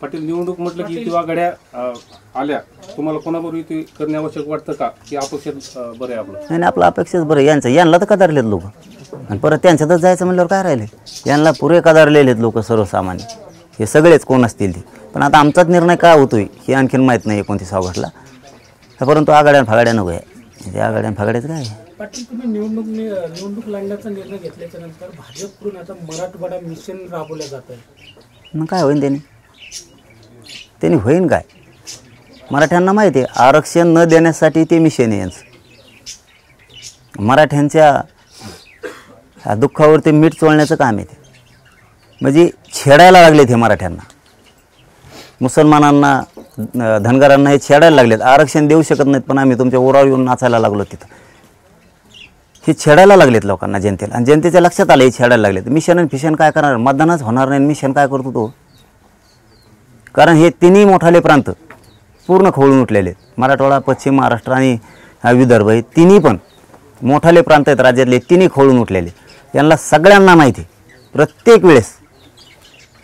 पाटील, निवडणूक म्हटलं की किंवा घड्या आल्या, तुम्हाला कोणाबरोबर युती करणे आवश्यक वाटतं का, की अपेक्षित बरं आहे आपलं? नाही, आपलं अपेक्षित बरं. यांना तर कदारलेत लोक, आणि परत त्यांच्यातच जायचं म्हणल्यावर काय राहिले. यांना पुरे कदारलेलेत लोक सर्वसामान्य, हे सगळेच कोण असतील ते. पण आता आमचाच निर्णय काय होतोय हे आणखीन माहीत नाही 29 ऑगस्टला. परंतु आघाड्यान फागाड्या नको आहे, त्या आघाड्यान फागाड्याचं काय. पाटील, तुम्ही निवडणूक लढण्याचा निर्णय घेतल्याच्या नंतर भाजपकडून आता मराठवाडा मिशन राबवलं जात आहे. मग काय होईन त्यांनी होईन काय. मराठ्यांना माहिती आहे आरक्षण न देण्यासाठी ते मिशन आहे यांचं. मराठ्यांच्या दुःखावरती मीठ चोळण्याचं काम आहे ते. म्हणजे छेडायला लागलेत हे मराठ्यांना, मुसलमानांना, धनगरांना हे छेडायला लागलेत. आरक्षण देऊ शकत नाहीत पण आम्ही तुमच्या ओरावर येऊन नाचायला लागलो तिथं. हे छेडायला लागलेत लोकांना, जनतेला. आणि जनतेच्या लक्षात आलं हे छेडायला लागलेत. मिशन आणि फिशन काय करणार, मतदानच होणार नाही. मिशन काय करतो तो, कारण हे तिन्ही मोठाले प्रांत पूर्ण खवळून उठलेले आहेत. मराठवाडा, पश्चिम महाराष्ट्र आणि विदर्भ हे तिन्ही पण मोठाले प्रांत आहेत राज्यातले, तिन्ही खवळून उठलेले. यांना सगळ्यांना माहिती आहे. प्रत्येक वेळेस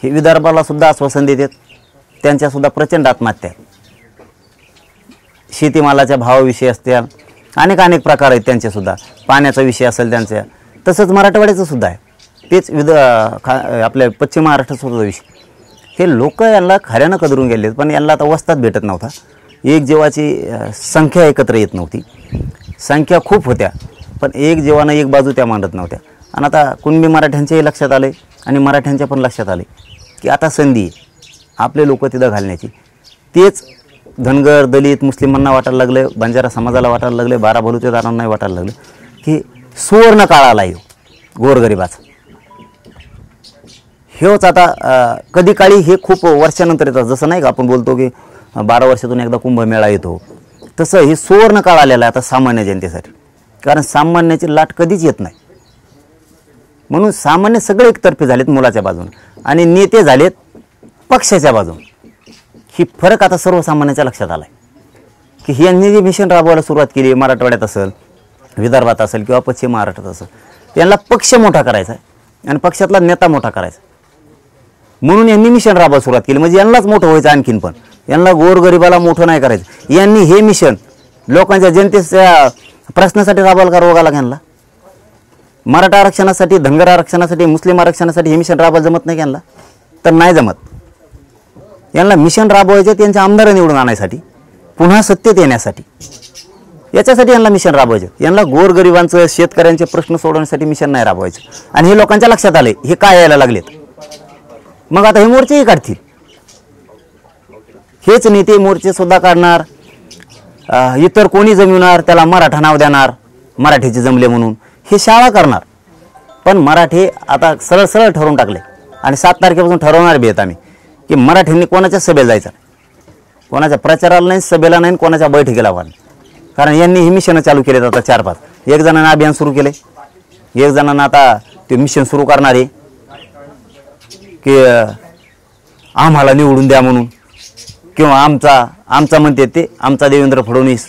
हे विदर्भाला सुद्धा आश्वासन देतात, त्यांच्यासुद्धा प्रचंड आत्महत्या आहे. शेतीमालाच्या भावाविषयी असतील, अनेक प्रकार आहेत त्यांचेसुद्धा. पाण्याचा विषय असेल त्यांच्या, तसंच मराठवाड्याचं सुद्धा आहे. तेच आपल्या पश्चिम महाराष्ट्राचा विषय. हे लोक यांना खऱ्यानं कदरून गेलेत, पण यांना आता वस्तात भेटत नव्हता. एक जीवाची संख्या एकत्र येत नव्हती. संख्या खूप होत्या, पण एक जीवानं एक बाजू त्या मांडत नव्हत्या. आणि आता कुणबी मराठ्यांच्याही लक्षात आले आणि मराठ्यांच्या पण लक्षात आले की आता संधी आहे आपले लोक तिथं घालण्याची. तेच धनगर, दलित, मुस्लिमांना वाटायला लागले, बंजारा समाजाला वाटायला लागले, बारा बलुतेदारांनाही वाटायला लागले की सुवर्ण काळ आला आहे गोरगरिबाचा. हेच आता कधी काळी हे खूप वर्षानंतर येतात. जसं नाही का आपण बोलतो की 12 वर्षातून एकदा कुंभमेळा येतो, तसं हे सुवर्ण काळ आलेला आहे आता सामान्य जनतेसाठी. कारण सामान्याची लाट कधीच येत नाही. म्हणून सामान्य सगळे एकतर्फे झालेत मुलाच्या बाजूने आणि नेते झालेत पक्षाच्या बाजूने. ही फरक आता सर्वसामान्याच्या लक्षात आला आहे की यांनी जे मिशन राबवायला सुरुवात केली, मराठवाड्यात असेल, विदर्भात असेल किंवा पश्चिम महाराष्ट्रात असेल, यांना पक्ष मोठा करायचा आहे आणि पक्षातला नेता मोठा करायचा. म्हणून यांनी मिशन राबवायला सुरुवात केली. म्हणजे यांनाच मोठं व्हायचं आणखीन, पण यांना गोरगरिबाला मोठं नाही करायचं. यांनी हे मिशन लोकांच्या जनतेच्या प्रश्नासाठी राबवायला का रोगाला यांना. मराठा आरक्षणासाठी, धनगर आरक्षणासाठी, मुस्लिम आरक्षणासाठी हे मिशन राबवायला जमत नाही यांना, तर नाही जमत. यांना मिशन राबवायचे त्यांच्या आमदार निवडून आणायसाठी, पुन्हा सत्तेत येण्यासाठी. याच्यासाठी यांना मिशन राबवायचे. यांना गोरगरिबांचं, शेतकऱ्यांचे प्रश्न सोडवण्यासाठी मिशन नाही राबवायचं. आणि हे लोकांच्या लक्षात आले हे काय यायला लागलेत. मग आता हे मोर्चेही काढतील. हेच नेते मोर्चे सुद्धा काढणार. इतर कोणी जमविणार त्याला मराठा नाव देणार, मराठीचे जमले म्हणून हे शाळा करणार. पण मराठी आता सरळ सरळ ठरवून टाकले आणि 7 तारखेपासून ठरवणार बी आहेत आम्ही की मराठींनी कोणाच्या सभेला जायचं नाही, कोणाच्या प्रचाराला नाही, सभेला नाही, कोणाच्या बैठकीला नाही. कारण यांनी ही मिशन चालू केले आता 4-5. एक जणांना अभियान सुरू केले, एक जणांना आता ते मिशन सुरू करणार आहे की आम्हाला निवडून द्या म्हणून, किंवा आमचा म्हणते ते आमचा देवेंद्र फडणवीस,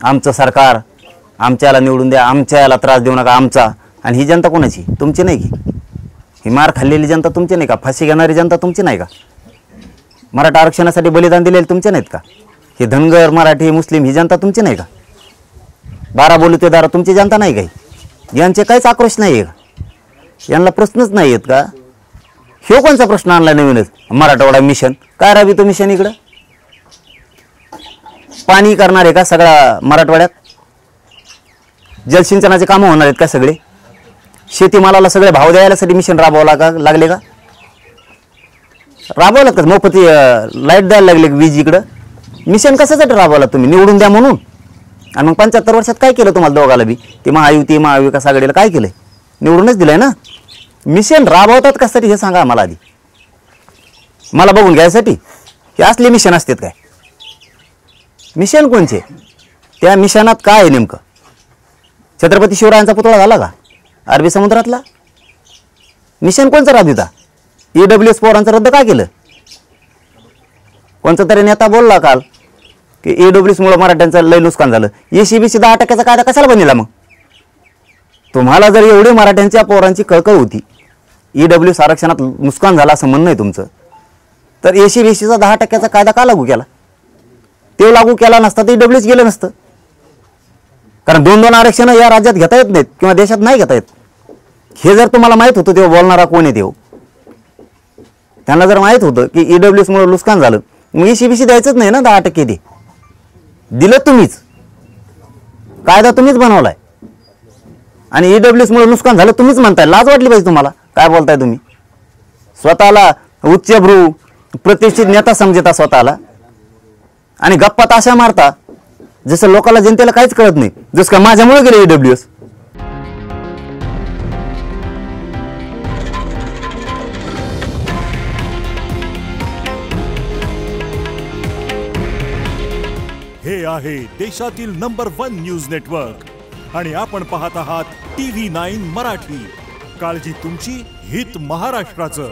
आमचं सरकार, आमच्याला निवडून द्या, आमच्या याला त्रास देऊ नका आमचा. आणि ही जनता कोणाची, तुमची नाही की? ही मार खाल्लेली जनता तुमची नाही का? फाशी घेणारी जनता तुमची नाही का? मराठा आरक्षणासाठी बलिदान दिलेले तुमचे नाहीत का? हे धनगर, मराठी, मुस्लिम ही जनता तुमची नाही का? 12 बलुतेदार तुमची जनता नाही काही? यांचे काहीच आक्रोश नाही आहे का? यांना प्रश्नच नाही आहेत का? हे कोणचा प्रश्न आणला नवीनच? मराठवाडा मिशन काय राबी तो मिशन? इकडं पाणी करणार आहे का सगळा मराठवाड्यात? जलसिंचनाचे कामं होणार आहेत का सगळे? शेतीमालाला सगळे भाव द्यायलासाठी मिशन राबवावं लागले का? राबवलं का? मोफती लाईट द्यायला लागले वीज इकडं? मिशन कशासाठी राबवला तुम्ही? निवडून द्या म्हणून. आणि मग 75 वर्षात काय केलं तुम्हाला दोघाला बी? ते महायुती, महाविकास आघाडीला काय केलंय? निवडूनच दिलंय ना. मिशन राबवतात कशासाठी हे सांगा आम्हाला आधी. मला बघून घ्यायसाठी हे असले मिशन असतात काय? मिशन कोणचे? त्या मिशनात काय आहे नेमकं? छत्रपती शिवरायांचा पुतळा झाला का अरबी समुद्रातला? मिशन कोणचं राबविता? EWS पोरांचं रद्द काय केलं? कोणता तरी नेता बोलला काल की EWS मुळे मराठ्यांचं लय नुकसान झालं. ECBC 10% कायदा कशाला बनला मग? तुम्हाला जर एवढी मराठ्यांच्या पोरांची कळकळ होती, EWS आरक्षणात नुकसान झालं असं म्हणणं आहे तुमचं, तर एसी-बीसीचा 10% कायदा का लागू केला? ते लागू केला नसता तर ईडब्ल्यूएस गेलं नसतं. कारण 2-2 आरक्षण या राज्यात घेता येत नाहीत किंवा देशात नाही घेता येत. हे जर तुम्हाला माहीत होतं तेव्हा बोलणारा कोण आहे तेव्हा, त्यांना जर माहीत होतं की ईडब्ल्यूएसमुळे नुकसान झालं मग एसी-बीसी द्यायचंच नाही ना. 10% दे दिलं तुम्हीच, कायदा तुम्हीच बनवलाय आणि ईडब्ल्यूएसमुळे नुकसान झालं तुम्हीच म्हणताय. लाज वाटली पाहिजे तुम्हाला. काय बोलताय तुम्ही? स्वतःला उच्चभ्रू प्रतिष्ठित नेता समजता स्वतःला आणि गप्पा ताशा मारता जसं लोकांना जनतेला काहीच कळत नाही. जसं का माझ्यामुळे गेले ईडब्ल्यूएस. हे आहे देशातील नंबर 1 न्यूज नेटवर्क आणि आपण पाहत आहात TV9 मराठी. काळजी तुमची, हित महाराष्ट्राचं.